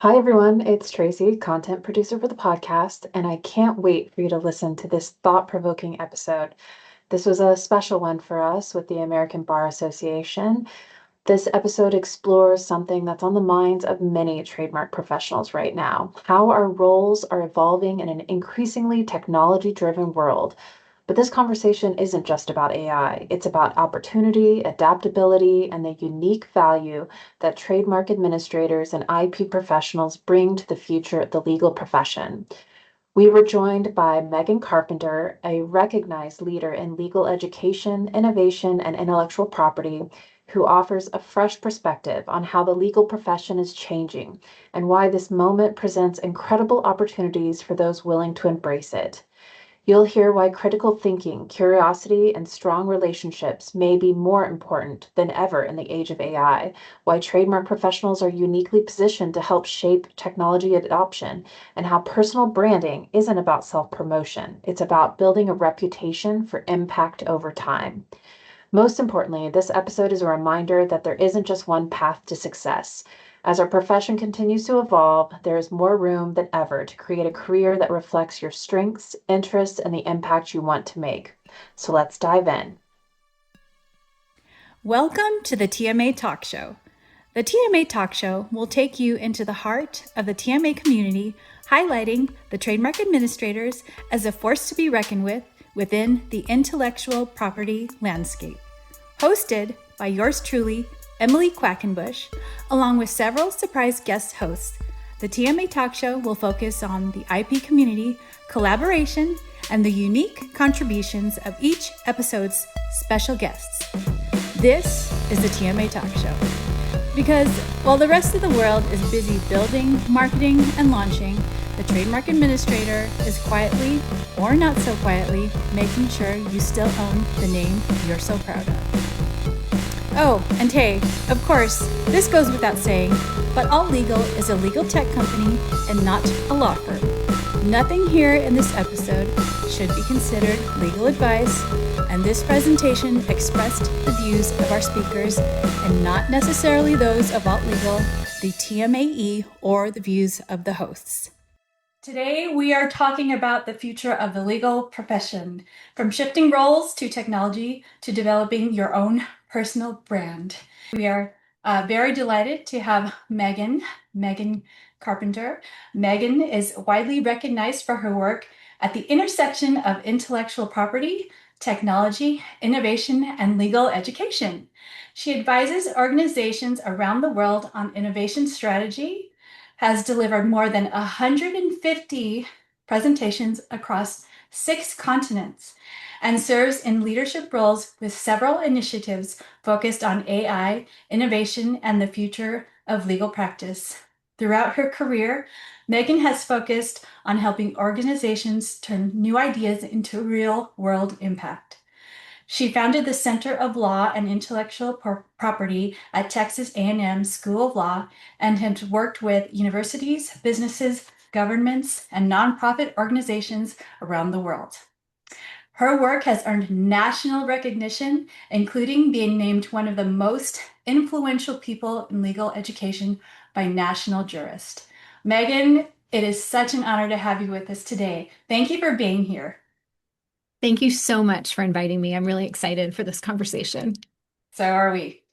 Hi, everyone. It's Tracy, content producer for the podcast, and I can't wait for you to listen to this thought provoking episode. This was a special one for us with the American Bar Association. This episode explores something that's on the minds of many trademark professionals right now: how our roles are evolving in an increasingly technology driven world. But this conversation isn't just about AI, it's about opportunity, adaptability, and the unique value that trademark administrators and IP professionals bring to the future of the legal profession. We were joined by Megan Carpenter, a recognized leader in legal education, innovation, and intellectual property, who offers a fresh perspective on how the legal profession is changing and why this moment presents incredible opportunities for those willing to embrace it. You'll hear why critical thinking, curiosity, and strong relationships may be more important than ever in the age of AI, why trademark professionals are uniquely positioned to help shape technology adoption, and how personal branding isn't about self promotion. It's about building a reputation for impact over time. Most importantly, this episode is a reminder that there isn't just one path to success. As our profession continues to evolve, there is more room than ever to create a career that reflects your strengths, interests, and the impact you want to make. So let's dive in. Welcome to the TMA Talk Show. The TMA Talk Show will take you into the heart of the TMA community, highlighting the trademark administrators as a force to be reckoned with within the intellectual property landscape. Hosted by yours truly, Emily Quackenbush, along with several surprise guest hosts, the TMA Talk Show will focus on the IP community, collaboration, and the unique contributions of each episode's special guests. This is the TMA Talk Show. Because while the rest of the world is busy building, marketing, and launching, the trademark administrator is quietly, or not so quietly, making sure you still own the name you're so proud of. Oh, and hey, of course, this goes without saying, but All Legal is a legal tech company and not a law firm. Nothing here in this episode should be considered legal advice, and this presentation expressed the views of our speakers and not necessarily those of Alt Legal, the TMAE, or the views of the hosts. Today, we are talking about the future of the legal profession, from shifting roles to technology to developing your own personal brand. We are very delighted to have Megan Carpenter. Megan is widely recognized for her work at the intersection of intellectual property, technology, innovation, and legal education. She advises organizations around the world on innovation strategy, has delivered more than 150 presentations across 6 continents, and serves in leadership roles with several initiatives focused on AI, innovation, and the future of legal practice. Throughout her career, Megan has focused on helping organizations turn new ideas into real-world impact. She founded the Center of Law and Intellectual Property at Texas A&M School of Law and has worked with universities, businesses, governments, and nonprofit organizations around the world. Her work has earned national recognition, including being named one of the most influential people in legal education by National Jurist. Megan, it is such an honor to have you with us today. Thank you for being here. Thank you so much for inviting me. I'm really excited for this conversation. So are we.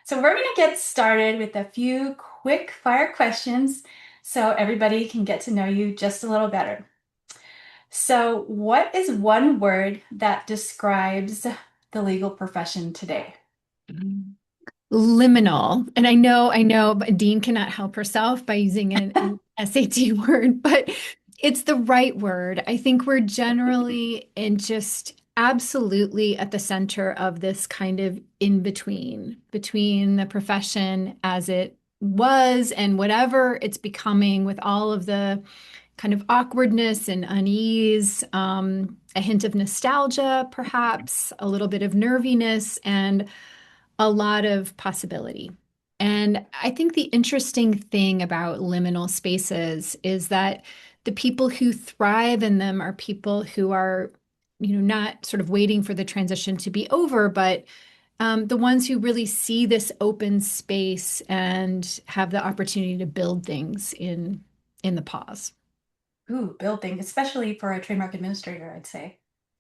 So we're going to get started with a few quick fire questions so everybody can get to know you just a little better. So what is one word that describes the legal profession today? Liminal. And I know, but Dean cannot help herself by using an SAT word, but it's the right word. I think we're generally in just absolutely at the center of this kind of in between the profession as it was and whatever it's becoming, with all of the kind of awkwardness and unease, a hint of nostalgia, perhaps a little bit of nerviness, and a lot of possibility. And I think the interesting thing about liminal spaces is that the people who thrive in them are people who are, not sort of waiting for the transition to be over, but The ones who really see this open space and have the opportunity to build things in the pause. Ooh, building, especially for a trademark administrator, I'd say.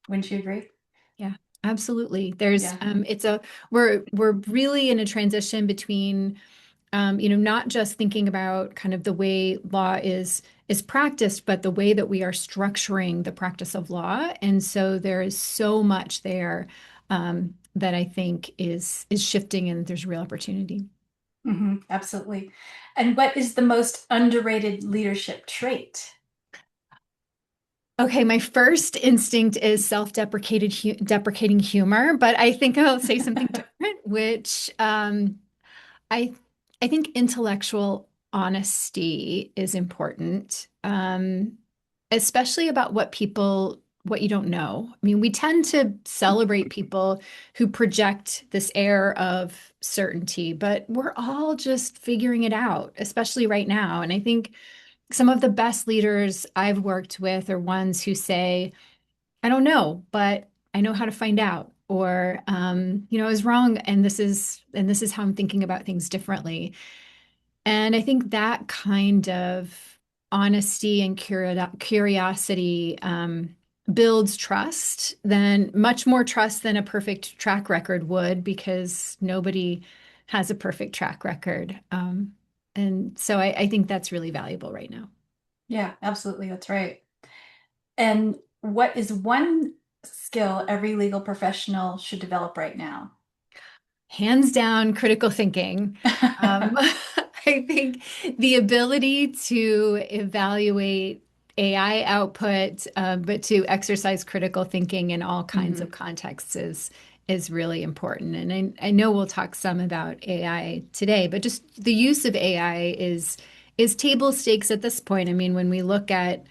Wouldn't you agree? Yeah, absolutely. There's Yeah. it's a we're really in a transition between not just thinking about kind of the way law is practiced, but the way that we are structuring the practice of law. And so there is so much there that I think is shifting, and there's real opportunity. Absolutely. And what is the most underrated leadership trait? Okay, my first instinct is deprecating humor, but I think I'll say something different, which I I think intellectual honesty is important, especially about what you don't know. I mean, we tend to celebrate people who project this air of certainty, but we're all just figuring it out, especially right now. And I think some of the best leaders I've worked with are ones who say, I don't know, but I know how to find out. Or, I was wrong, and this is how I'm thinking about things differently. And I think that kind of honesty and curiosity builds trust, then much more trust than a perfect track record would, because nobody has a perfect track record. And so I think that's really valuable right now. Yeah, absolutely. That's right. And what is one skill every legal professional should develop right now? Hands down, critical thinking. I think the ability to evaluate AI output, but to exercise critical thinking in all kinds of Mhm. contexts is really important. And I know we'll talk some about AI today, but just the use of AI is table stakes at this point. I mean, when we look at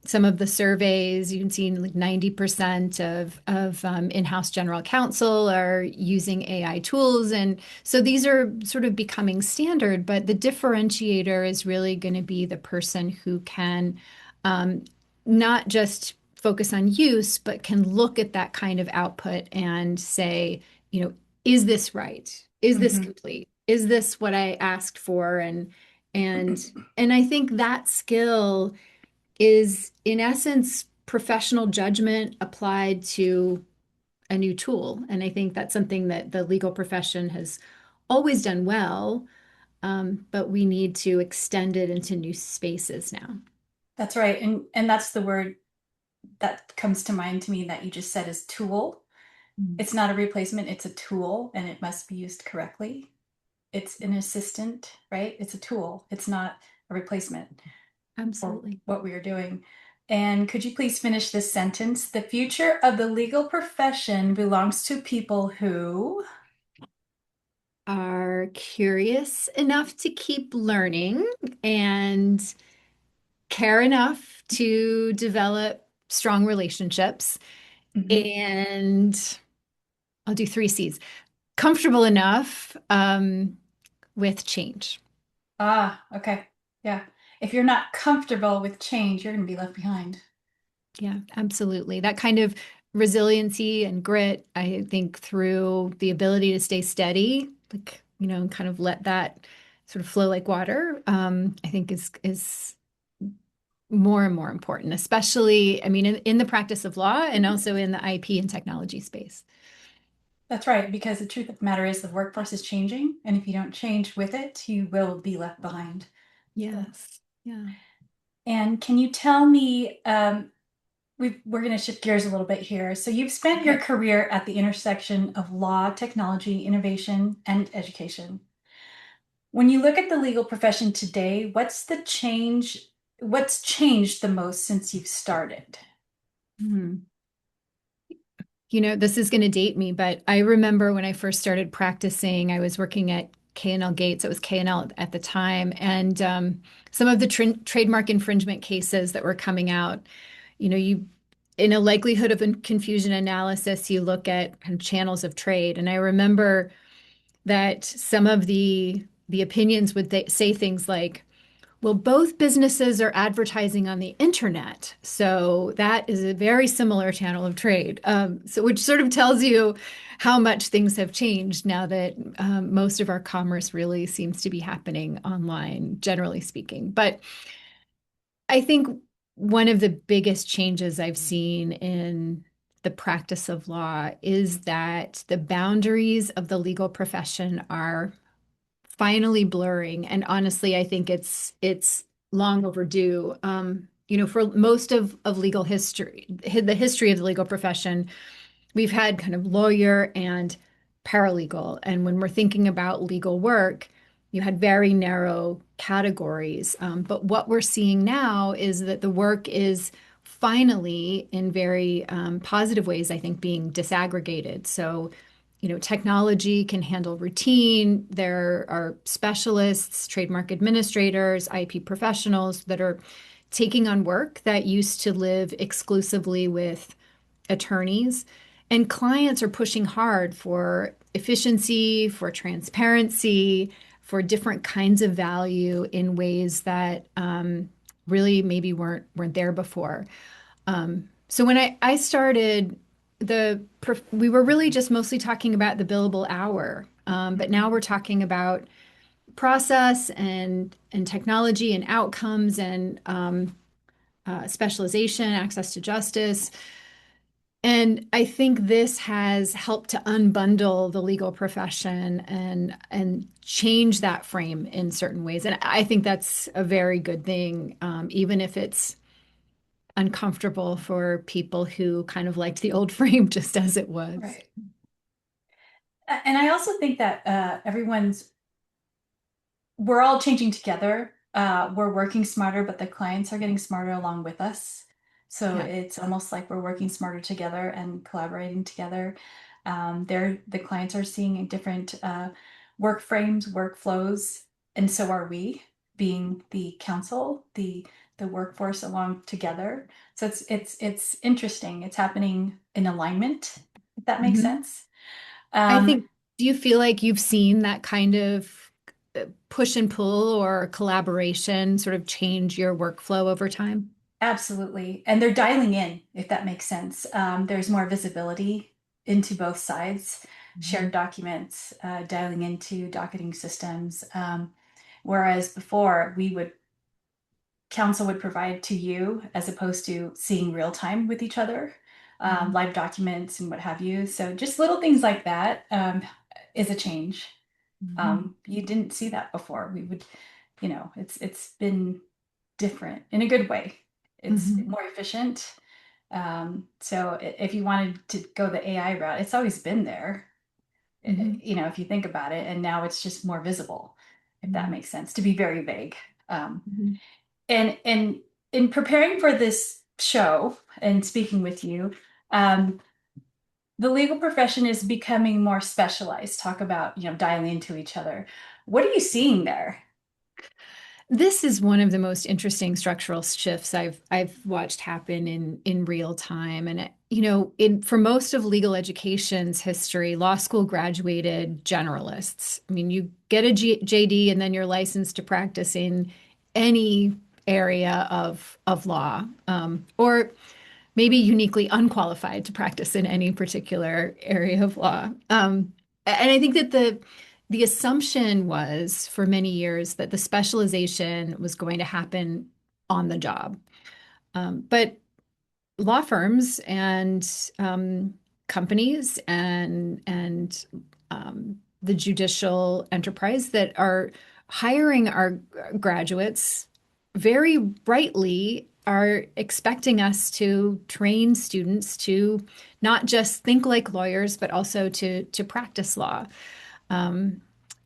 some of the surveys, you can see like 90% of in-house general counsel are using AI tools. And so these are sort of becoming standard, but the differentiator is really going to be the person who can um, not just focus on use, but can look at that kind of output and say, is this right? Is this Mhm. complete? Is this what I asked for? And and I think that skill is in essence professional judgment applied to a new tool. And I think that's something that the legal profession has always done well, but we need to extend it into new spaces now. That's right. And that's the word that comes to mind to me that you just said is tool. Mm. It's not a replacement, it's a tool and it must be used correctly. It's an assistant, right? It's a tool. It's not a replacement for Absolutely. what we are doing. And could you please finish this sentence? The future of the legal profession belongs to people who. Are curious enough to keep learning and care enough to develop strong relationships. Mhm. And I'll do three C's. Comfortable enough with change. Ah, okay. Yeah. If you're not comfortable with change, you're going to be left behind. Yeah, absolutely. That kind of resiliency and grit, I think, through the ability to stay steady, like, and kind of let that sort of flow like water, I think is more and more important, especially, I mean, in the practice of law and also in the IP and technology space. That's right, because the truth of the matter is the workforce is changing, and if you don't change with it, you will be left behind. So, Yes. Yeah. and can you tell me, we're going to shift gears a little bit here. So you've spent your Okay. career at the intersection of law, technology, innovation, and education. When you look at the legal profession today, what's changed the most since you've started? Hmm. This is going to date me, but I remember when I first started practicing, I was working at K&L Gates. It was K&L at the time. And some of the trademark infringement cases that were coming out, in a likelihood of confusion analysis, you look at kind of channels of trade. And I remember that some of the opinions would say things like, Well, both businesses are advertising on the internet. So that is a very similar channel of trade. So which sort of tells you how much things have changed now that most of our commerce really seems to be happening online, generally speaking. But I think one of the biggest changes I've seen in the practice of law is that the boundaries of the legal profession are finally blurring. And honestly, I think it's long overdue. For most of legal history, the history of the legal profession, we've had kind of lawyer and paralegal. And when we're thinking about legal work, you had very narrow categories. But what we're seeing now is that the work is finally, in very positive ways, I think, being disaggregated. So, technology can handle routine. There are specialists, trademark administrators, IP professionals that are taking on work that used to live exclusively with attorneys. And clients are pushing hard for efficiency, for transparency, for different kinds of value in ways that really maybe weren't there before. So when I started, we were really just mostly talking about the billable hour, but now we're talking about process and technology and outcomes and specialization, access to justice. And I think this has helped to unbundle the legal profession and change that frame in certain ways. And I think that's a very good thing, even if it's uncomfortable for people who kind of liked the old frame just as it was. Right. And I also think that we're all changing together. We're working smarter, but the clients are getting smarter along with us. So Yeah. it's almost like we're working smarter together and collaborating together. The clients are seeing different work frames, workflows, and so are we, being the council, the workforce along together. So it's interesting. It's happening in alignment, if that makes Mhm. sense. I Um, think, do you feel like you've seen that kind of push and pull or collaboration sort of change your workflow over time? Absolutely. And they're dialing in, if that makes sense. There's more visibility into both sides, shared Mhm. documents, dialing into docketing systems. Whereas before, council would provide to you as opposed to seeing real time with each other, Mhm. live documents and what have you. So just little things like that is a change. Mhm. You didn't see that before. It's been different in a good way. It's Mhm. more efficient. So if you wanted to go the AI route, it's always been there, Mhm. if you think about it, and now it's just more visible, if that Mhm. makes sense, to be very vague. Um, Mhm. and in preparing for this show and speaking with you, um, the legal profession is becoming more specialized. Talk about, dialing into each other. What are you seeing there? This is one of the most interesting structural shifts I've watched happen in real time. And in for most of legal education's history, law school graduated generalists. I mean, you get a JD and then you're licensed to practice in any area of law, or maybe uniquely unqualified to practice in any particular area of law. And I think that the assumption was for many years that the specialization was going to happen on the job. But law firms and companies and the judicial enterprise that are hiring our graduates very rightly are expecting us to train students to not just think like lawyers, but also to practice law. Um,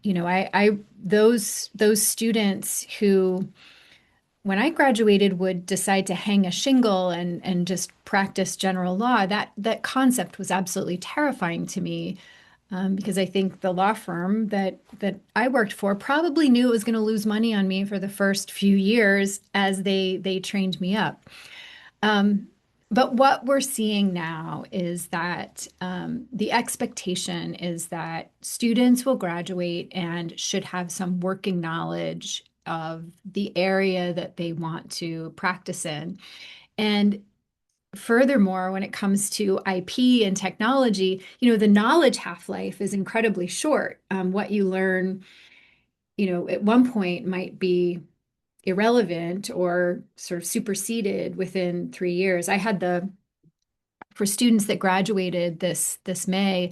I those students who when I graduated would decide to hang a shingle and just practice general law, that concept was absolutely terrifying to me, because I think the law firm that I worked for probably knew it was going to lose money on me for the first few years as they trained me up. Um, but what we're seeing now is that the expectation is that students will graduate and should have some working knowledge of the area that they want to practice in. And furthermore, when it comes to IP and technology, the knowledge half-life is incredibly short. What you learn, at one point might be irrelevant or sort of superseded within 3 years. For students that graduated this May,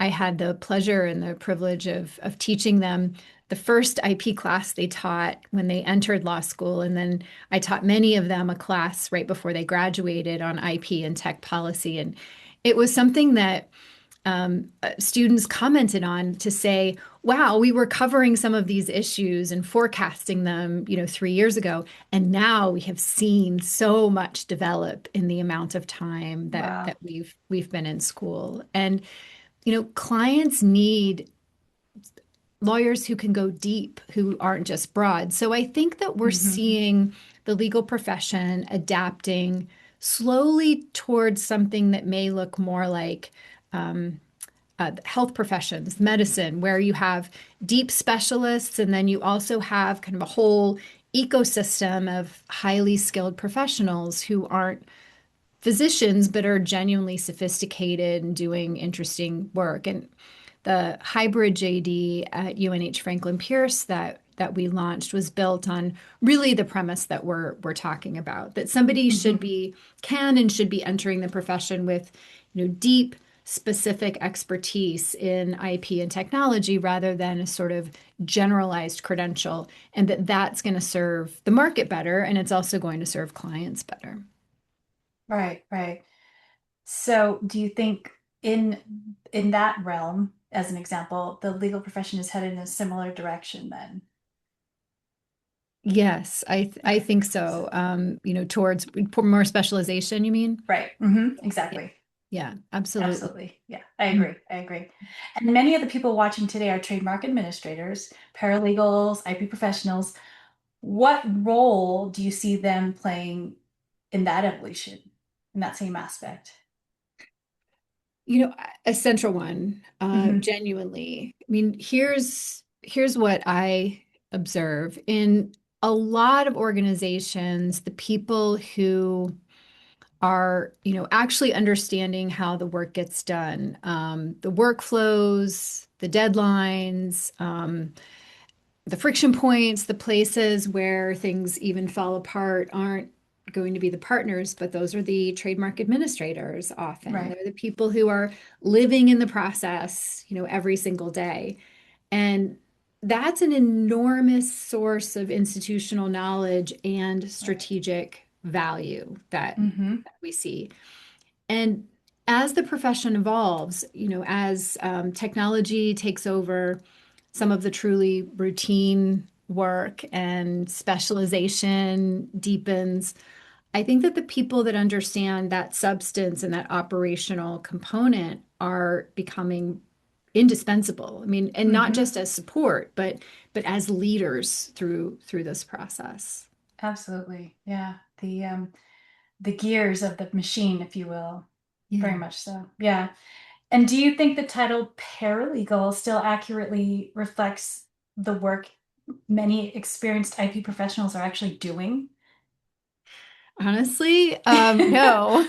I had the pleasure and the privilege of teaching them the first IP class they taught when they entered law school. And then I taught many of them a class right before they graduated on IP and tech policy. And it was something that students commented on to say, wow, we were covering some of these issues and forecasting them, 3 years ago. And now we have seen so much develop in the amount of time that Wow. that we've been in school. And clients need lawyers who can go deep, who aren't just broad. So I think that we're Hmm. seeing the legal profession adapting slowly towards something that may look more like health professions, medicine, where you have deep specialists and then you also have kind of a whole ecosystem of highly skilled professionals who aren't physicians but are genuinely sophisticated and doing interesting work. And the hybrid JD at UNH Franklin Pierce that we launched was built on really the premise that we're talking about, that somebody Hmm. can and should be entering the profession with, deep specific expertise in IP and technology rather than a sort of generalized credential, and that's going to serve the market better and it's also going to serve clients better. Right, right. So, do you think in that realm, as an example, the legal profession is headed in a similar direction then? Yes, I Okay. think So, so. Towards more specialization, you mean? right. Yeah, Exactly. yeah, absolutely. Absolutely. Yeah, I Mm. agree. I agree. And many of the people watching today are trademark administrators, paralegals, IP professionals. What role do you see them playing in that evolution, in that same aspect? A central one, Hmm. genuinely. I mean, here's what I observe in a lot of organizations, the people who are, actually understanding how the work gets done, the workflows, the deadlines, the friction points, the places where things even fall apart aren't going to be the partners, but those are the trademark administrators often. Right. They're the people who are living in the process, every single day. And that's an enormous source of institutional knowledge and Right. strategic value Hmm. that we see. And as the profession evolves, as technology takes over some of the truly routine work and specialization deepens, I think that the people that understand that substance and that operational component are becoming indispensable. I mean, and not Hmm. just as support, but as leaders through this process. Absolutely. Yeah. The gears of the machine, if you will. Very Yeah. much so. Yeah. And do you think the title paralegal still accurately reflects the work many experienced IP professionals are actually doing? Honestly, no.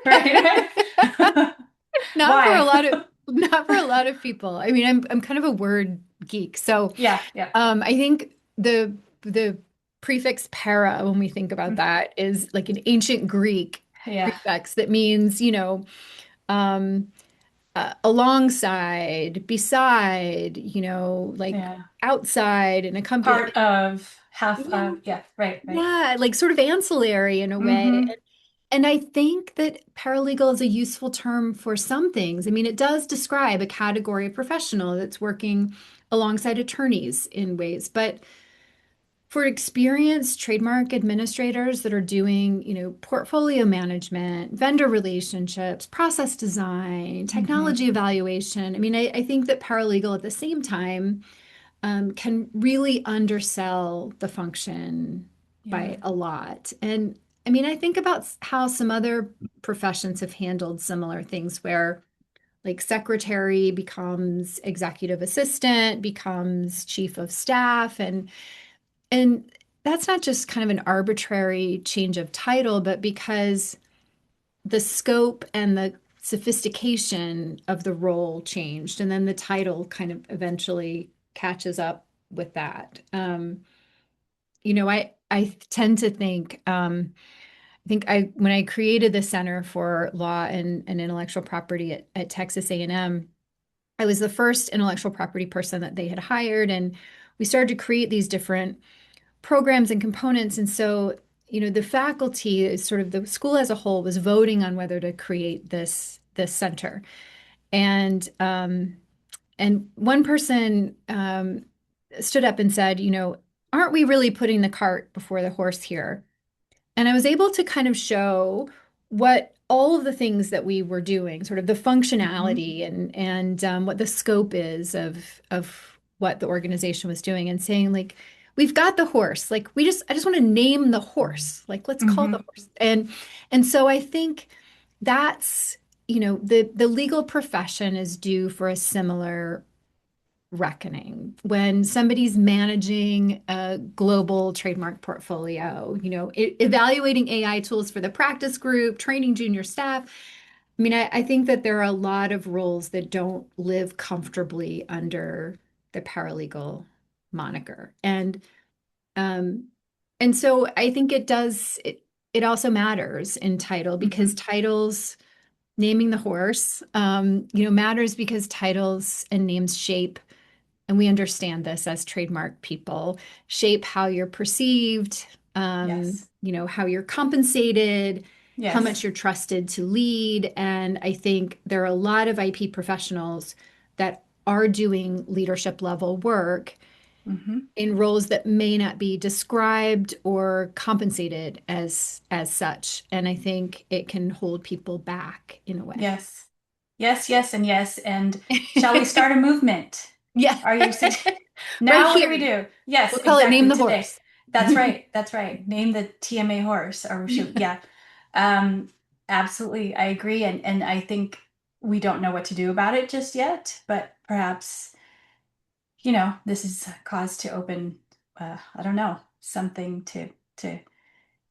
Right? Not for a Why? lot of not for a lot of people. I mean, I'm kind of a word geek. So, Yeah, yeah. I think the prefix para, when we think about that, is like an ancient Greek Yeah, prefix that means, um, alongside, beside, like yeah. outside and Part accompany. of, half Yeah, of, yeah, right, right. yeah, like sort of ancillary in a way. Mm-hmm. And I think that paralegal is a useful term for some things. I mean, it does describe a category of professional that's working alongside attorneys in ways, but for experienced trademark administrators that are doing, portfolio management, vendor relationships, process design, Mm-hmm. technology evaluation, I mean, I think that paralegal at the same time can really undersell the function Yeah. by a lot. And I mean, I think about how some other professions have handled similar things where like secretary becomes executive assistant, becomes chief of staff. And And that's not just kind of an arbitrary change of title, but because the scope and the sophistication of the role changed, and then the title kind of eventually catches up with that. I tend to think I think when I created the Center for Law and Intellectual Property at Texas A&M, I was the first intellectual property person that they had hired, and we started to create these different programs and components. And so, the faculty is sort of the school as a whole was voting on whether to create this center. And one person stood up and said, aren't we really putting the cart before the horse here? And I was able to kind of show what all of the things that we were doing, sort of the Mhm. functionality and what the scope is of what the organization was doing, and saying like, we've got the horse. Like I just want to name the horse. Like let's call the Mhm. horse. And so I think that's, the legal profession is due for a similar reckoning when somebody's managing a global trademark portfolio, evaluating AI tools for the practice group, training junior staff. I mean, I think that there are a lot of roles that don't live comfortably under the paralegal moniker. Um, and so I think it also matters in title because Mhm. titles, naming the horse, matters because titles and names shape, and we understand this as trademark people, shape how you're perceived, Yes. how you're compensated, how much Yes. you're trusted to lead. And I think there are a lot of IP professionals that are doing leadership level work Mhm. in roles that may not be described or compensated as such. And I think it can hold people back in a way. Yes. Yes, yes, and yes. And shall we start a movement? Yeah. Are you Right now? What do we here. do? Yes, We'll call it Name exactly. the Today. Horse. That's right. That's right. Name the TMA horse, or should, yeah. Um, Absolutely. I agree. And I think we don't know what to do about it just yet, but perhaps, this is a cause to open, I don't know, something to,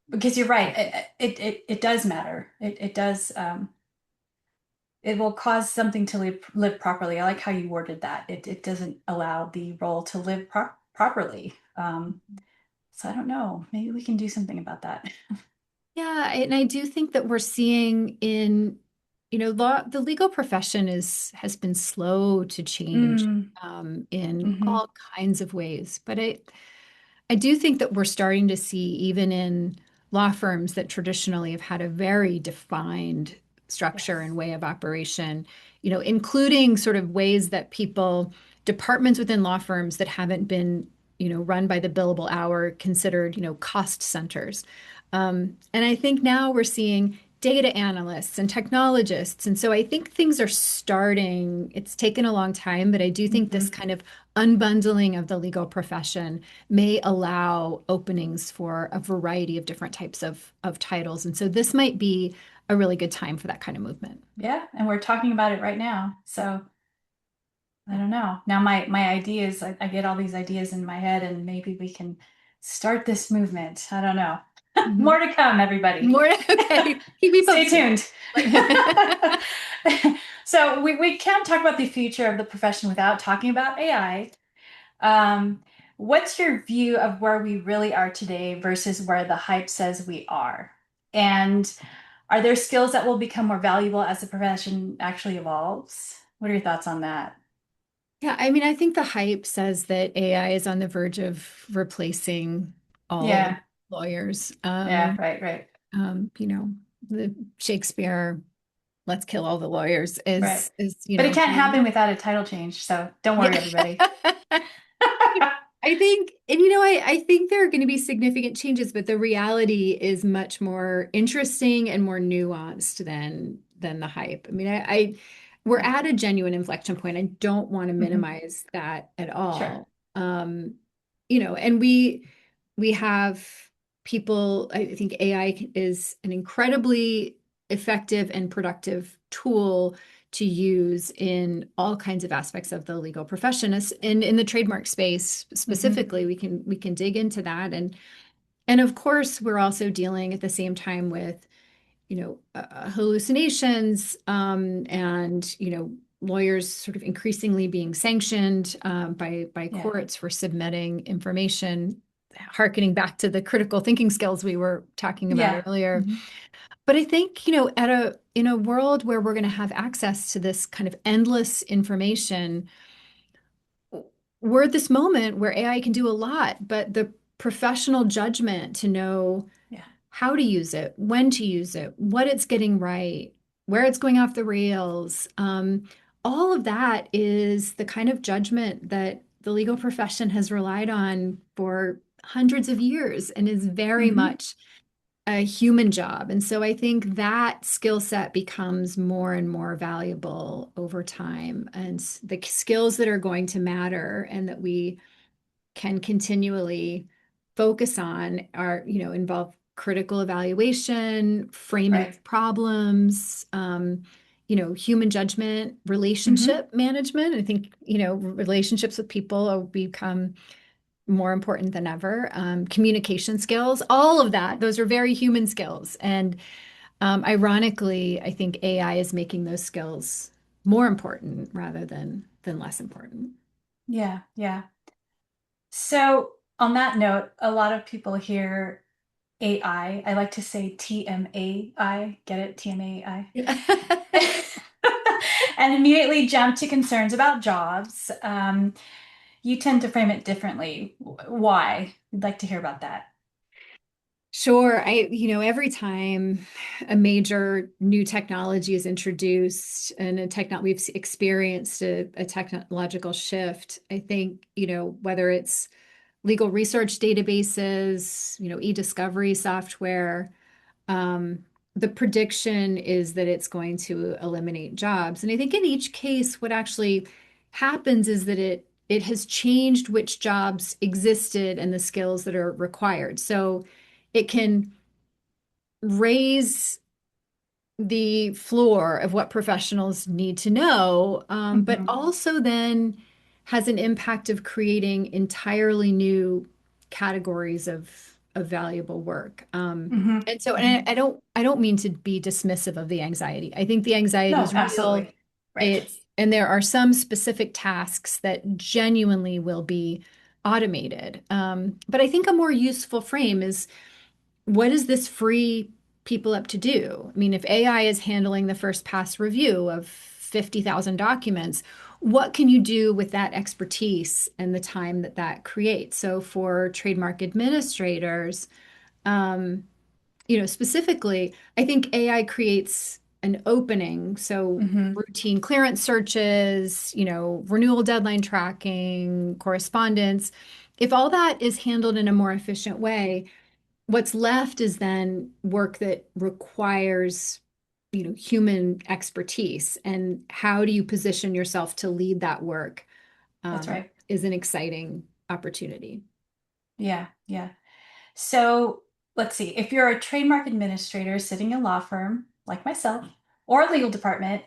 because you're right. It does matter. It does, it will cause something to live properly. I like how you worded that. It doesn't allow the role to live properly. So I don't know. Maybe we can do something about that. Yeah, and I do think that we're seeing in, the legal profession has been slow to change Mm, in hmm. all kinds of ways. But I do think that we're starting to see, even in law firms that traditionally have had a very defined structure Yes. and way of operation, including sort of ways that departments within law firms that haven't been, run by the billable hour, considered, cost centers. And I think now we're seeing data analysts and technologists. And so I think things are starting. It's taken a long time, but I do think this Hmm. kind of unbundling of the legal profession may allow openings for a variety of different types of titles. And so this might be a really good time for that kind of movement. Yeah, and we're talking about it right now. So I don't know. Now my ideas, I get all these ideas in my head, and maybe we can start this movement. I don't know. Mhm. More to come, everybody. More, okay. Keep me Stay posted. tuned. So we can't talk about the future of the profession without talking about AI. What's your view of where we really are today versus where the hype says we are? And are there skills that will become more valuable as the profession actually evolves? What are your thoughts on that? Yeah, I mean, I think the hype says that AI is on the verge of replacing all Yeah, lawyers. yeah, right, right, You know, the Shakespeare, let's kill all the lawyers right. is, But it can't being, happen without a title change, so don't worry, yeah. everybody. I think, and I think there are going to be significant changes, but the reality is much more interesting and more nuanced than the hype. I mean, we're Yeah. at a genuine inflection point. I don't want to Hmm. minimize that at Sure. all. And we have people, I think AI is an incredibly effective and productive tool to use in all kinds of aspects of the legal profession. And in the trademark space specifically, we can dig into that. And of course, we're also dealing at the same time with, hallucinations, and, lawyers sort of increasingly being sanctioned by Yeah. courts for submitting information, harkening back to the critical thinking skills we were talking about Yeah. earlier. Hmm. But I think, in a world where we're going to have access to this kind of endless information, we're at this moment where AI can do a lot, but the professional judgment to know Yeah. how to use it, when to use it, what it's getting right, where it's going off the rails, all of that is the kind of judgment that the legal profession has relied on for hundreds of years and is very Hmm. much a human job. And so I think that skill set becomes more and more valuable over time. And the skills that are going to matter and that we can continually focus on are, involve critical evaluation, framing Right. of problems, human judgment, Hmm. relationship management. I think, relationships with people will become more important than ever. Communication skills, all of that, those are very human skills. And ironically, I think AI is making those skills more important rather than less important. Yeah. Yeah. So on that note, a lot of people hear AI. I like to say TMAI. Get it? TMAI. And immediately jump to concerns about jobs. You tend to frame it differently. Why? I'd like to hear about that. Sure. Every time a major new technology is introduced and we've experienced a technological shift, I think, whether it's legal research databases, e-discovery software, um, the prediction is that it's going to eliminate jobs. And I think in each case, what actually happens is that it has changed which jobs existed and the skills that are required. So it can raise the floor of what professionals need to know, but Hmm. also then has an impact of creating entirely new categories of valuable work. Hmm. And so, Hmm. and I don't mean to be dismissive of the anxiety. I think the anxiety No, is real. absolutely. Right. And there are some specific tasks that genuinely will be automated. But I think a more useful frame is, what does this free people up to do? I mean, if AI is handling the first pass review of 50,000 documents, what can you do with that expertise and the time that that creates? So for trademark administrators, um, specifically, I think AI creates an opening. So Hmm. routine clearance searches, renewal deadline tracking, correspondence. If all that is handled in a more efficient way, what's left is then work that requires, human expertise. And how do you position yourself to lead that work, That's right. is an exciting opportunity. Yeah. Yeah. So let's see. If you're a trademark administrator sitting in a law firm like myself or a legal department,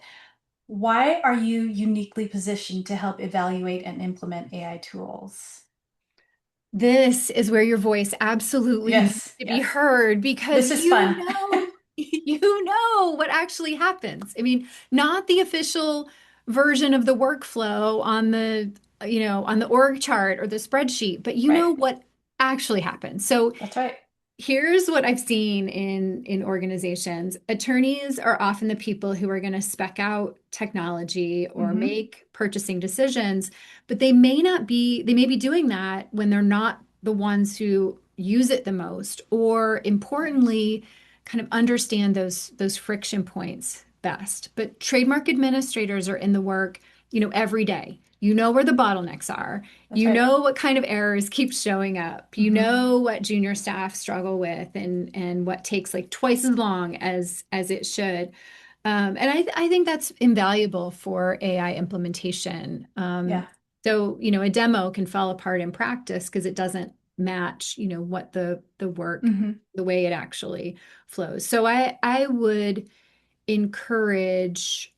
why are you uniquely positioned to help evaluate and implement AI tools? This is where your voice absolutely needs Yes. to be Yes. heard, because This is fun. you know what actually happens. I mean, not the official version of the workflow on the org chart or the spreadsheet, but you Right. know what actually happens. So That's right. here's what I've seen in organizations. Attorneys are often the people who are going to spec out technology or Hmm. make purchasing decisions, but they may be doing that when they're not the ones who use it the most, or Right. importantly, kind of understand those friction points best. But trademark administrators are in the work, every day. You know where the bottlenecks are. That's You right. know what kind of errors keep showing up. You Hmm. know what junior staff struggle with, and what takes like twice as long as it should. And I think that's invaluable for AI implementation. Yeah. So, a demo can fall apart in practice because it doesn't match, what the work, Hmm. the way it actually flows. So I would encourage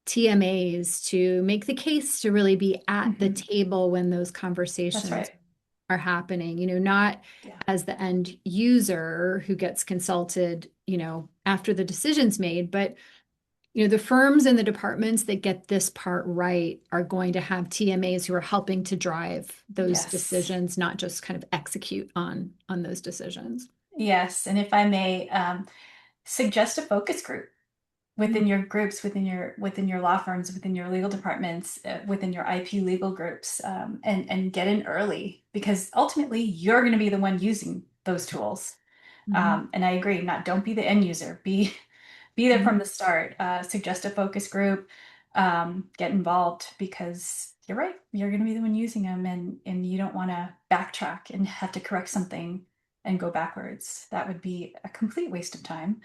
TMAs to make the case to really be at the Mhm. table when those That's conversations right. are happening, not Yeah. as the end user who gets consulted, after the decision's made, but the firms and the departments that get this part right are going to have TMAs who are helping to drive those Yes. decisions, not just kind of execute on those decisions. Yes. And if I may, suggest a focus group within Mm. your groups, within your law firms, within your legal departments, within your IP legal groups, and get in early because ultimately you're going to be the one using those tools. Mhm. And I agree, not don't be the end user, be there from Mhm. the start. Suggest a focus group, get involved because you're right, you're going to be the one using them, and you don't want to backtrack and have to correct something and go backwards. That would be a complete waste of time.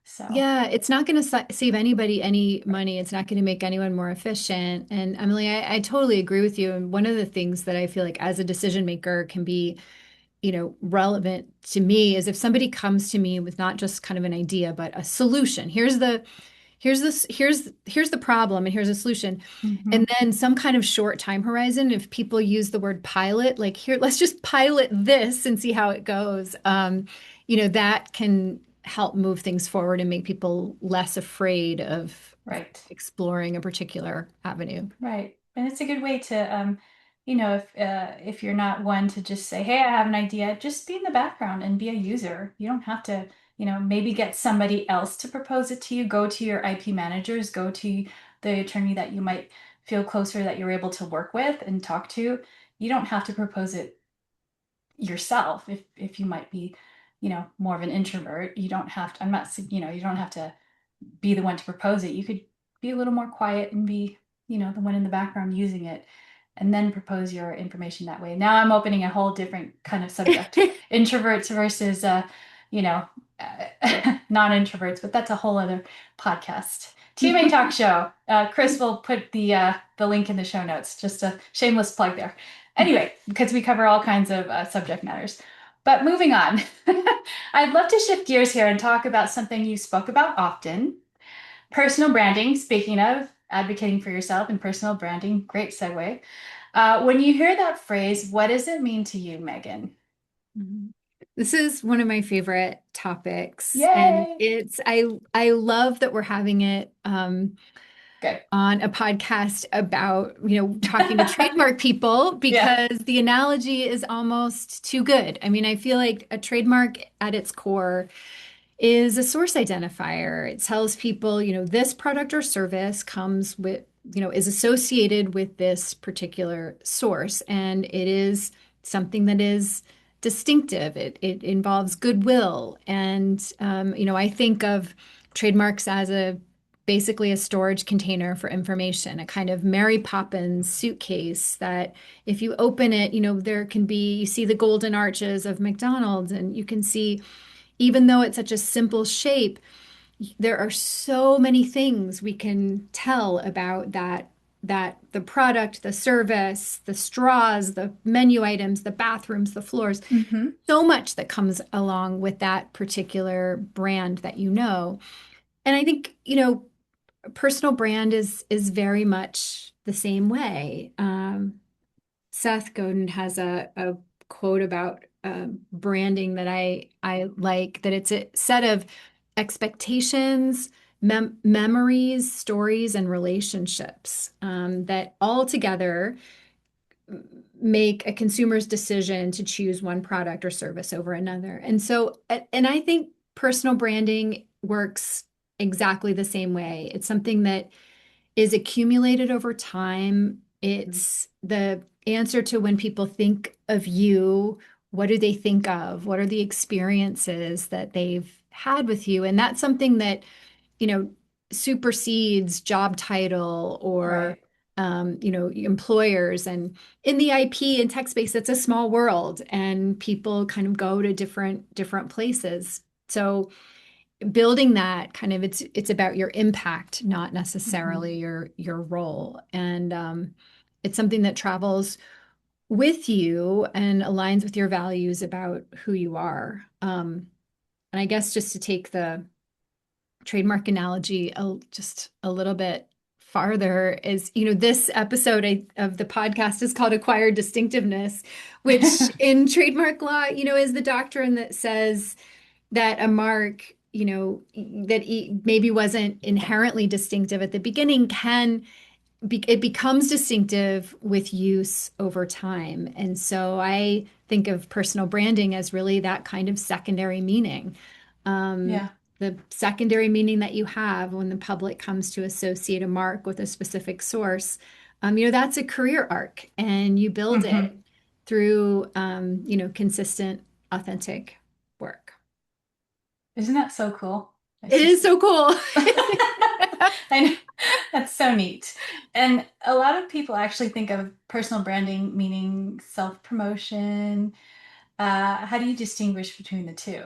So, Yeah, it's not going to save anybody any money. It's not going to make anyone more efficient. And Emily, I totally agree with you. And one of the things that I feel like as a decision maker can be, relevant to me is if somebody comes to me with not just kind of an idea, but a solution. Here's the problem and here's a solution. mhm. And then some kind of short time horizon, if people use the word pilot, like here, let's just pilot this and see how it goes. That can help move things forward and make people less afraid of Right. exploring a particular avenue. Right. And it's a good way to, if you're not one to just say, "Hey, I have an idea," just be in the background and be a user. You don't have to, maybe get somebody else to propose it to you. Go to your IP managers, go to the attorney that you might feel closer that you're able to work with and talk to. You don't have to propose it yourself if you might be, more of an introvert. You don't have to, I'm not, you don't have to be the one to propose it. You could be a little more quiet and be, the one in the background using it and then propose your information that way. Now I'm opening a whole different kind of subject. Introverts versus you know, non-introverts, but that's a whole other podcast. TMA Talk Show. Chris will put the link in the show notes. Just a shameless plug there. Anyway, because we cover all kinds of subject matters. But moving on, I'd love to shift gears here and talk about something you spoke about often. Personal branding, speaking of advocating for yourself and personal branding, great segue. When you hear that phrase, what does it mean to you, Megan? Mhm. This is one of my favorite topics, and Yay! I love that we're having it Good. on a podcast about, talking to trademark people Yeah. because the analogy is almost too good. I mean, I feel like a trademark at its core is a source identifier. It tells people, this product or service comes with, is associated with this particular source, and it is something that is distinctive. It involves goodwill, and I think of trademarks as a basically a storage container for information, a kind of Mary Poppins suitcase that if you open it, there can be, you see the golden arches of McDonald's, and you can see even though it's such a simple shape, there are so many things we can tell about that the product, the service, the straws, the menu items, the bathrooms, the floors, Mm-hmm. so much that comes along with that particular brand that you know. And I think, personal brand is very much the same way. Seth Godin has a quote about branding that I like, that it's a set of expectations, memories, stories, and relationships that all together make a consumer's decision to choose one product or service over another. And so, and I think personal branding works exactly the same way. It's something that is accumulated over time. It's the answer to when people think of you, what do they think of? What are the experiences that they've had with you? And that's something that, you know, supersedes job title or, Right. employers. And in the IP and tech space, it's a small world and people kind of go to different places. So building that kind of it's about your impact, not Mm-hmm. necessarily your role. And it's something that travels with you and aligns with your values about who you are. And I guess just to take the trademark analogy just a little bit farther is, this episode of the podcast is called Acquired Distinctiveness, which in trademark law, is the doctrine that says that a mark, that maybe wasn't inherently distinctive at the beginning it becomes distinctive with use over time. And so I think of personal branding as really that kind of secondary meaning. Um, Yeah. the secondary meaning that you have when the public comes to associate a mark with a specific source, that's a career arc, and you build it Hmm. through, consistent, authentic work. Isn't that so cool? It's It is just, so cool. I know, that's so neat. And a lot of people actually think of personal branding meaning self-promotion. How do you distinguish between the two?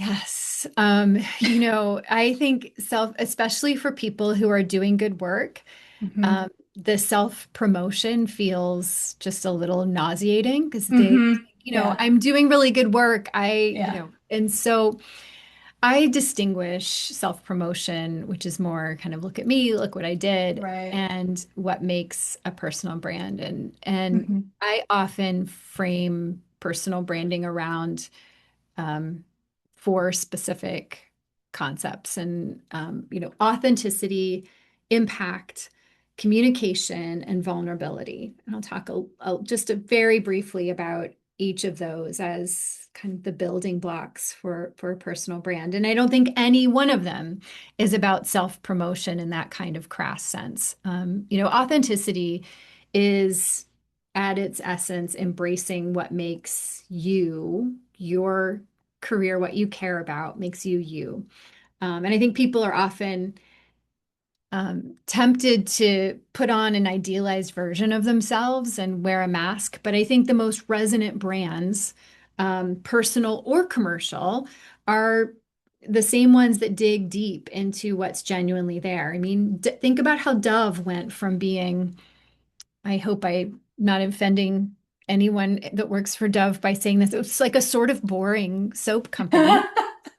Yes. I think especially for people who are doing good work, Hmm. the self-promotion feels just a little nauseating because Hmm. Yeah. I'm doing really good work. Yeah. And so I distinguish self-promotion, which is more kind of look at me, look what I did, Right. and what makes a personal brand. And Hmm. I often frame personal branding around um, four specific concepts and authenticity, impact, communication, and vulnerability. And I'll talk just very briefly about each of those as kind of the building blocks for a personal brand. And I don't think any one of them is about self-promotion in that kind of crass sense. Authenticity is at its essence embracing what makes you, your career, what you care about, makes you you. And I think people are often tempted to put on an idealized version of themselves and wear a mask. But I think the most resonant brands, personal or commercial, are the same ones that dig deep into what's genuinely there. I mean, think about how Dove went from being, I hope I'm not offending anyone that works for Dove by saying this. It was like a sort of boring soap company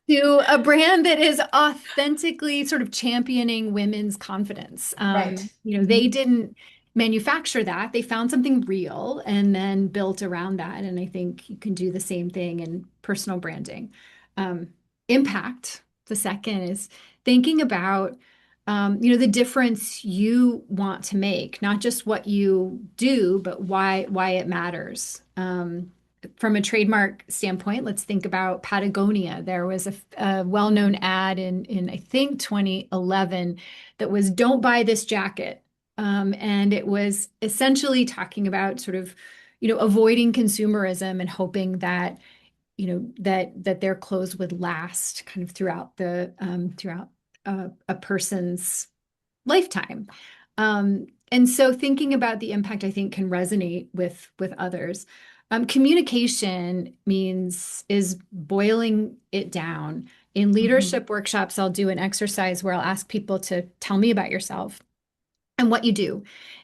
to a brand that is authentically sort of championing women's confidence. Right. They Hmm. didn't manufacture that. They found something real and then built around that. And I think you can do the same thing in personal branding. Um, Impact, the second, is thinking about the difference you want to make, not just what you do, but why it matters. From a trademark standpoint, let's think about Patagonia. There was a well-known ad in I think 2011 that was "Don't buy this jacket," and it was essentially talking about sort of avoiding consumerism and hoping that that their clothes would last kind of throughout a person's lifetime. And so thinking about the impact, I think, can resonate with others. Communication is boiling it down. In Hmm. leadership workshops, I'll do an exercise where I'll ask people to tell me about yourself and what you do.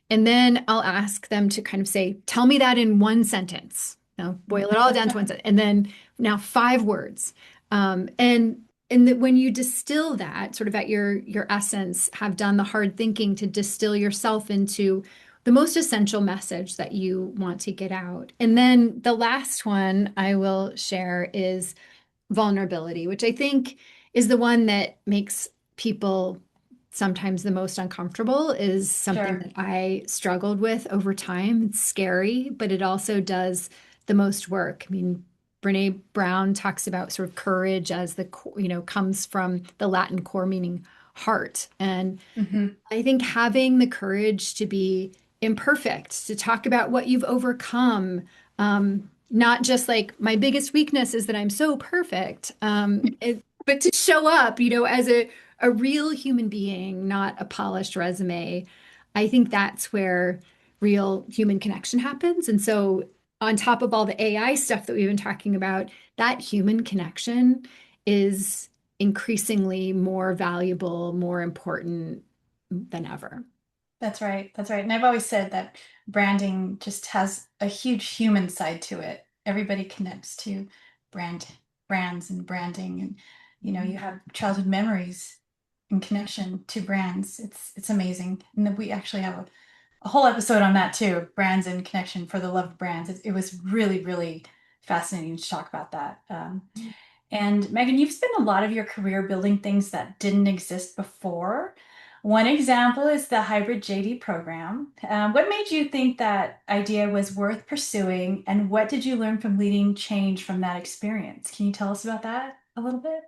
And then I'll ask them to kind of say, tell me that in one sentence. Now, boil it all down to one sentence. And then now 5 words. And that when you distill that sort of at your essence, have done the hard thinking to distill yourself into the most essential message that you want to get out. And then the last one I will share is vulnerability, which I think is the one that makes people sometimes the most uncomfortable, is something Sure. that I struggled with over time. It's scary, but it also does the most work. I mean, Brene Brown talks about sort of courage as comes from the Latin core meaning heart. And Hmm. I think having the courage to be imperfect, to talk about what you've overcome, not just like my biggest weakness is that I'm so perfect, but to show up, as a real human being, not a polished resume. I think that's where real human connection happens. And so, on top of all the AI stuff that we've been talking about, that human connection is increasingly more valuable, more important than ever. That's right. That's right. And I've always said that branding just has a huge human side to it. Everybody connects to brand brands and branding, and you have childhood memories and connection to brands. It's amazing. And then we actually have a whole episode on that too, brands and connection for the love of brands. It was really, really fascinating to talk about that. And Megan, you've spent a lot of your career building things that didn't exist before. One example is the hybrid JD program. What made you think that idea was worth pursuing, and what did you learn from leading change from that experience? Can you tell us about that a little bit?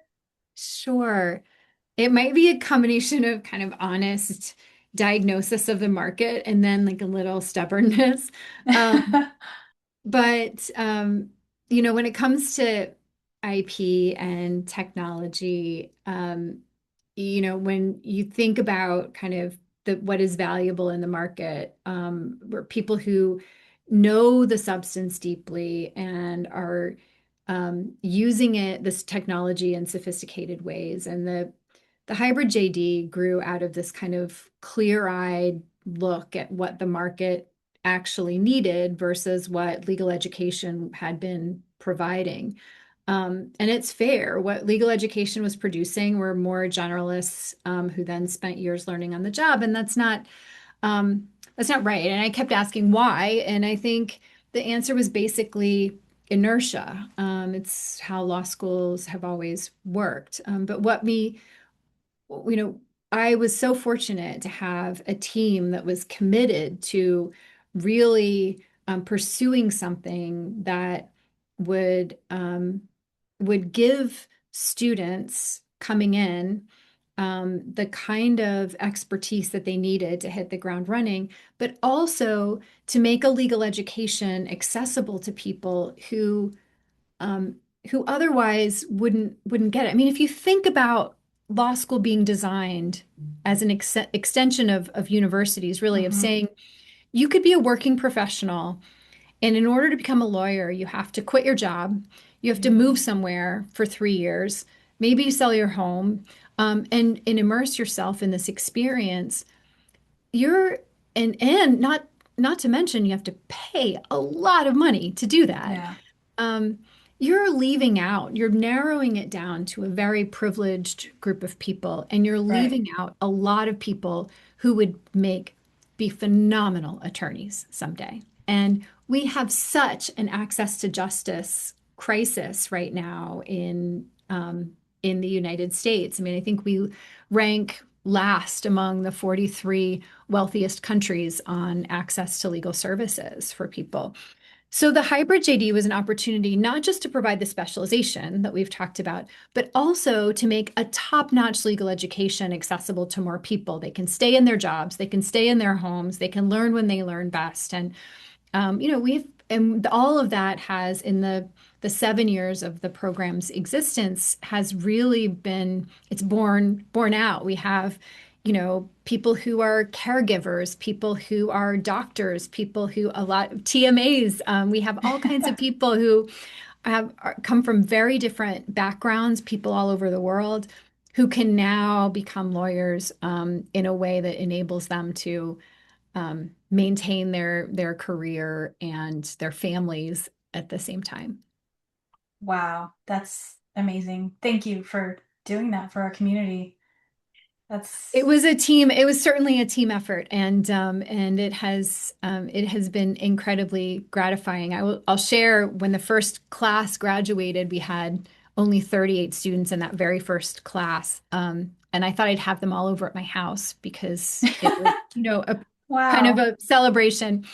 Sure. It might be a combination of kind of honest diagnosis of the market and then like a little stubbornness. Um, but when it comes to IP and technology, when you think about kind of what is valuable in the market, where people who know the substance deeply and are using this technology in sophisticated ways. And the hybrid JD grew out of this kind of clear-eyed look at what the market actually needed versus what legal education had been providing. And it's fair. What legal education was producing were more generalists who then spent years learning on the job, and that's not right. And I kept asking why, and I think the answer was basically inertia. It's how law schools have always worked. But you know, I was so fortunate to have a team that was committed to really pursuing something that would um, would give students coming in the kind of expertise that they needed to hit the ground running, but also to make a legal education accessible to people um, who otherwise wouldn't get it. I mean, if you think about law school being designed as an extension of universities, really, of Mhm. saying you could be a working professional, and in order to become a lawyer, you have to quit your job, you have to move somewhere for 3 years, maybe you sell your home, and immerse yourself in this experience. You're and not to mention you have to pay a lot of money to do that. Yeah, um, you're leaving out, you're narrowing it down to a very privileged group of people, and you're right. leaving out a lot of people who would be phenomenal attorneys someday. And we have such an access to justice crisis right now in the United States. I mean, I think we rank last among the 43 wealthiest countries on access to legal services for people. So the hybrid JD was an opportunity not just to provide the specialization that we've talked about, but also to make a top-notch legal education accessible to more people. They can stay in their jobs, they can stay in their homes, they can learn when they learn best. And we've and all of that has in the 7 years of the program's existence has really been it's borne out. We have people who are caregivers, people who are doctors, people who a lot of TMAs. We have all kinds of people who come from very different backgrounds, people all over the world who can now become lawyers in a way that enables them to maintain their career and their families at the same time. Wow, that's amazing. Thank you for doing that for our community. It That's was a team. It was certainly a team effort, and it has been incredibly gratifying. I'll share when the first class graduated, we had only 38 students in that very first class, and I thought I'd have them all over at my house because it was a kind of wow. a celebration.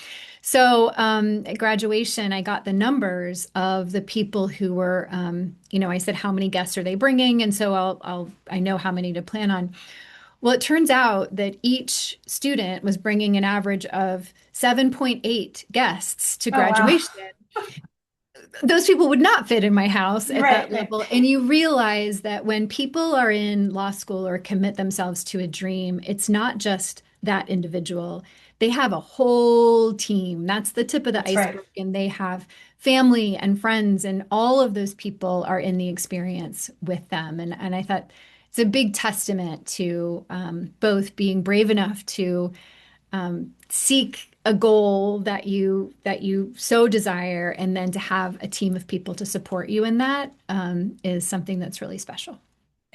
So at graduation, I got the numbers of the people who were, I said, how many guests are they bringing? And so I know how many to plan on. Well, it turns out that each student was bringing an average of 7.8 guests to Oh, wow. graduation. Those people would not fit in my house at Right, that right. level. And you realize that when people are in law school or commit themselves to a dream, it's not just that individual. They have a whole team. That's the tip of the That's right. iceberg. And they have family and friends, and all of those people are in the experience with them. And I thought it's a big testament to both being brave enough to seek a goal that you so desire, and then to have a team of people to support you in that is something that's really special.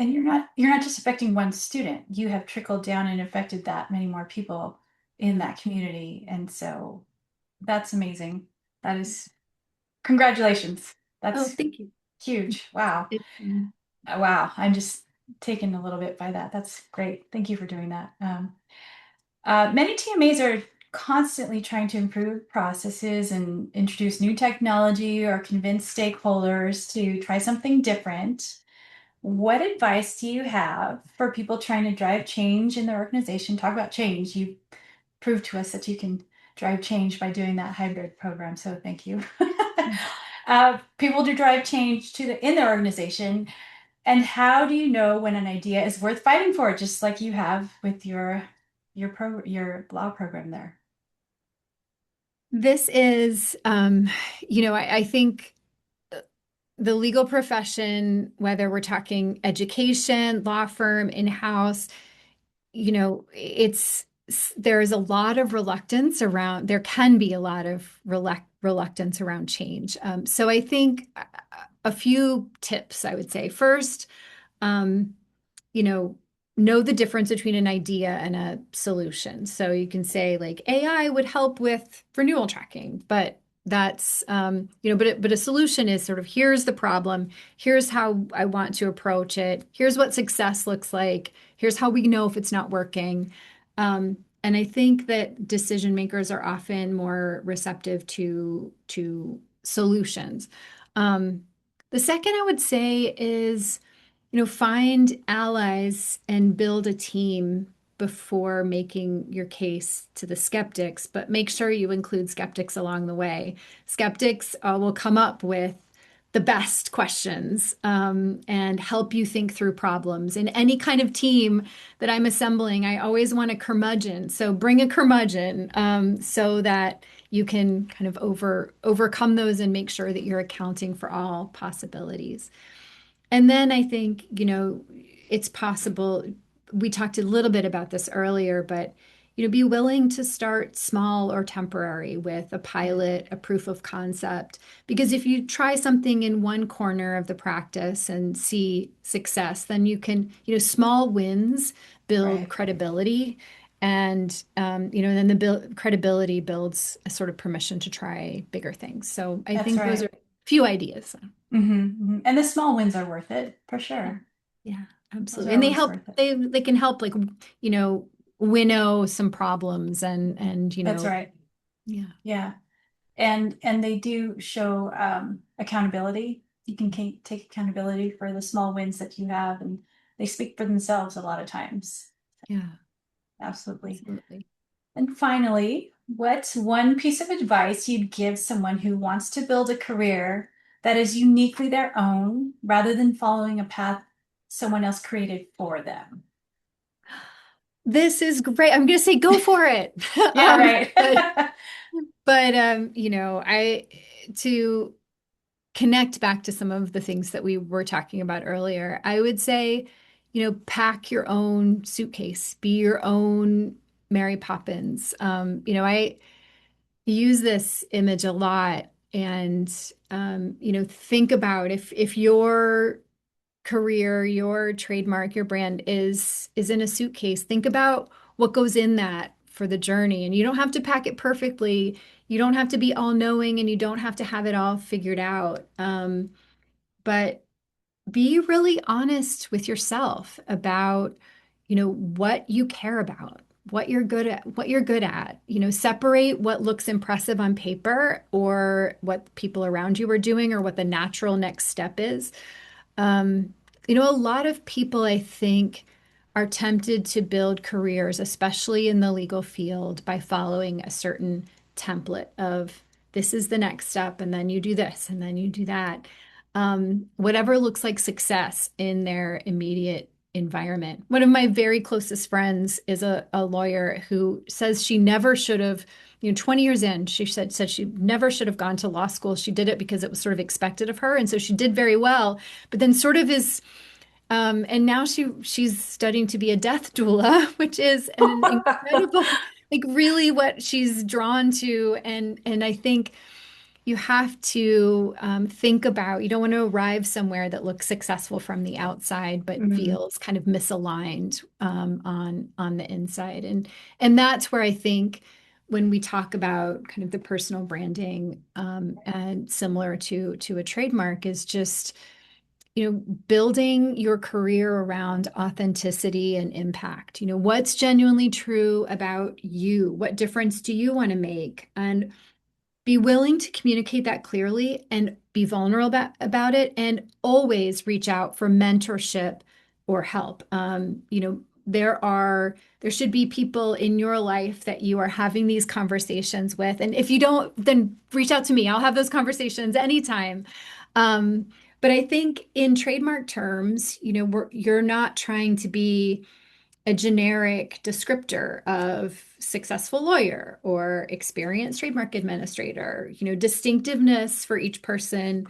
And you're not just affecting one student. You have trickled down and affected that many more people in that community. And so that's amazing. That is congratulations. Oh, That's thank you. huge. Wow. It, Wow. I'm just taken a little bit by that. That's great. Thank you for doing that. Many TMAs are constantly trying to improve processes and introduce new technology or convince stakeholders to try something different. What advice do you have for people trying to drive change in their organization? Talk about change. You proved to us that you can drive change by doing that hybrid program. So thank you. People to drive change in their organization. And how do you know when an idea is worth fighting for, just like you have with your law program there? this is, I think the legal profession, whether we're talking education, law firm, in-house, there is a lot of reluctance around, there can be a lot of reluctance around change. So I think a few tips I would say. First, um, you know the difference between an idea and a solution. So you can say like AI would help with renewal tracking, but that's but a solution is sort of here's the problem, here's how I want to approach it, here's what success looks like, here's how we know if it's not working. And I think that decision makers are often more receptive to solutions. The second I would say is find allies and build a team before making your case to the skeptics, but make sure you include skeptics along the way. Skeptics will come up with the best questions and help you think through problems. In any kind of team that I'm assembling, I always want a curmudgeon. So bring a curmudgeon so that you can kind of overcome those and make sure that you're accounting for all possibilities. And then I think, it's possible. We talked a little bit about this earlier, but, be willing to start small or temporary with a pilot, a proof of concept. Because if you try something in one corner of the practice and see success, then you can, small wins build Right. credibility. And, then the credibility builds a sort of permission to try bigger things. So I That's think those are right. a few ideas. And the small wins are worth it for Yeah. sure. Yeah, Those absolutely. are And they always help, worth it. they can help like, you know, winnow some problems and That's right. yeah. Yeah. And they do show accountability. You can take accountability for the small wins that you have, and they speak for themselves a lot of times. Yeah, Absolutely. absolutely. And finally, what's one piece of advice you'd give someone who wants to build a career that is uniquely their own rather than following a path someone else created for them? This is great. I'm gonna say go for it. Yeah, right. But I to connect back to some of the things that we were talking about earlier, I would say, pack your own suitcase, be your own Mary Poppins. I use this image a lot and think about if your career, your trademark, your brand is in a suitcase, think about what goes in that for the journey. And you don't have to pack it perfectly, you don't have to be all knowing, and you don't have to have it all figured out. But be really honest with yourself about, what you care about, what you're good at. Separate what looks impressive on paper or what people around you are doing or what the natural next step is. Um, a lot of people, I think, are tempted to build careers, especially in the legal field, by following a certain template of this is the next step, and then you do this, and then you do that. Whatever looks like success in their immediate environment. One of my very closest friends is a lawyer who says she never should have 20 years in, she said she never should have gone to law school. She did it because it was sort of expected of her. And so she did very well, but then sort of and now she's studying to be a death doula, which is an incredible, like really what she's drawn to. And I think, you have to think about, you don't want to arrive somewhere that looks successful from the outside, but Mhm. feels kind of misaligned on the inside. And that's where I think when we talk about kind of the personal branding and similar to a trademark is just building your career around authenticity and impact. What's genuinely true about you? What difference do you want to make? And be willing to communicate that clearly and be vulnerable about it, and always reach out for mentorship or help. There should be people in your life that you are having these conversations with. And if you don't, then reach out to me. I'll have those conversations anytime. Um, but I think in trademark terms, you're not trying to be a generic descriptor of successful lawyer or experienced trademark administrator. Distinctiveness for each person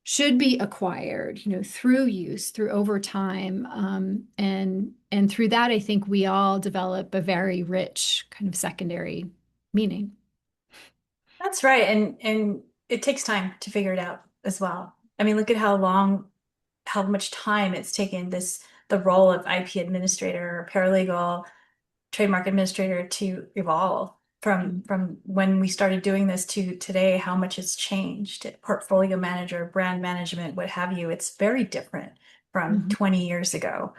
should be acquired, through use, through over time. And through that, I think we all develop a very rich kind of secondary meaning. That's right. And it takes time to figure it out as well. I mean, look at how much time it's taken the role of IP administrator or paralegal, trademark administrator to evolve from when we started doing this to today, how much it's changed. Portfolio manager, brand management, what have you. It's very different from Mhm. 20 years ago.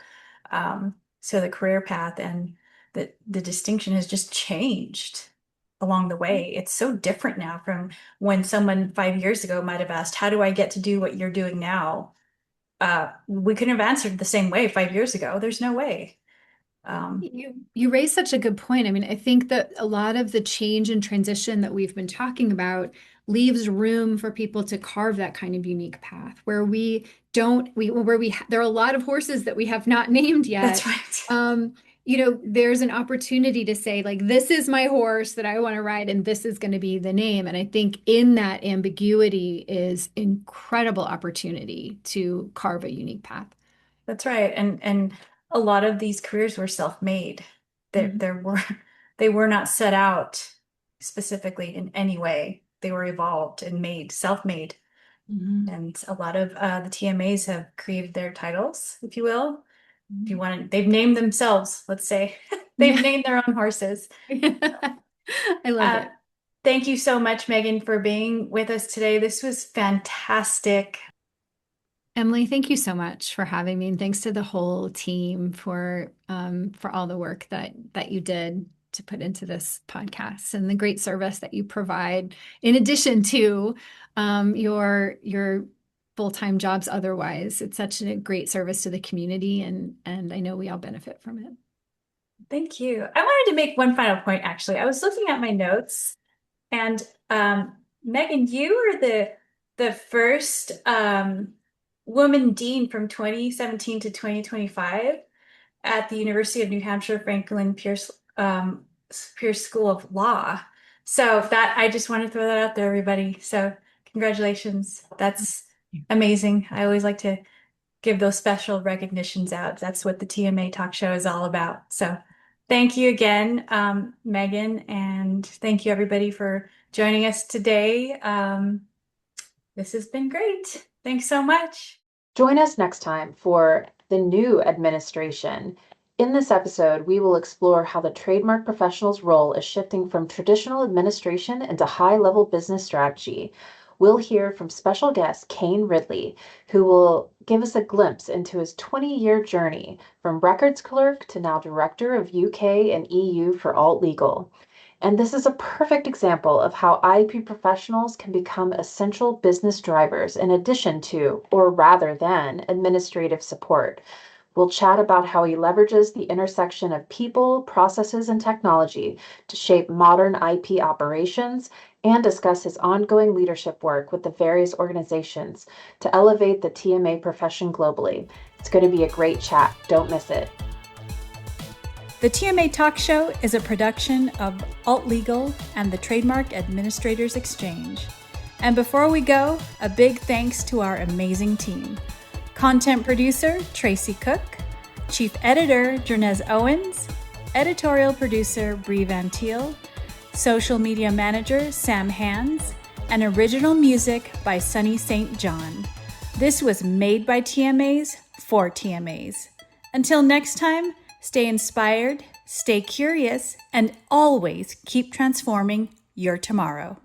So the career path and the distinction has just changed along the way. It's so different now from when someone 5 years ago might have asked, how do I get to do what you're doing now? We couldn't have answered the same way 5 years ago. There's no way. You raise such a good point. I mean, I think that a lot of the change and transition that we've been talking about leaves room for people to carve that kind of unique path where we don't, we where we there are a lot of horses that we have not named That's yet. right. There's an opportunity to say, like, this is my horse that I want to ride, and this is going to be the name. And I think in that ambiguity is incredible opportunity to carve a unique path. That's right. And a lot of these careers were self-made. Mhm. There were they were not set out specifically in any way. They were evolved and made, self-made. Mhm. And a lot of the TMAs have created their titles, if you will. If you Mhm. want to, they've named themselves, let's say. They've Yeah. named their own horses. I love Uh, it. thank you so much, Megan, for being with us today. This was fantastic. Emily, thank you so much for having me, and thanks to the whole team for all the work that you did to put into this podcast and the great service that you provide in addition to your full-time jobs otherwise. It's such a great service to the community, and I know we all benefit from it. Thank you. I wanted to make one final point, actually. I was looking at my notes, and Megan, you were the first woman dean from 2017 to 2025 at the University of New Hampshire Franklin Pierce School of Law. So that I just want to throw that out there, everybody. So congratulations. That's amazing. I always like to give those special recognitions out. That's what the TMA Talk Show is all about. So thank you again, Megan, and thank you everybody for joining us today. This has been great. Thanks so much. Join us next time for the new administration. In this episode, we will explore how the trademark professional's role is shifting from traditional administration into high-level business strategy. We'll hear from special guest Kane Ridley, who will give us a glimpse into his 20-year journey from records clerk to now director of UK and EU for Alt Legal. And this is a perfect example of how IP professionals can become essential business drivers in addition to, or rather than, administrative support. We'll chat about how he leverages the intersection of people, processes, and technology to shape modern IP operations and discuss his ongoing leadership work with the various organizations to elevate the TMA profession globally. It's going to be a great chat. Don't miss it. The TMA Talk Show is a production of Alt Legal and the Trademark Administrators Exchange. And before we go, a big thanks to our amazing team. Content producer, Tracy Cook. Chief editor, Jernez Owens. Editorial producer, Bree Van Thiel. Social media manager, Sam Hands. and original music by Sunny St. John. This was made by TMAs for TMAs. Until next time, stay inspired, stay curious, and always keep transforming your tomorrow.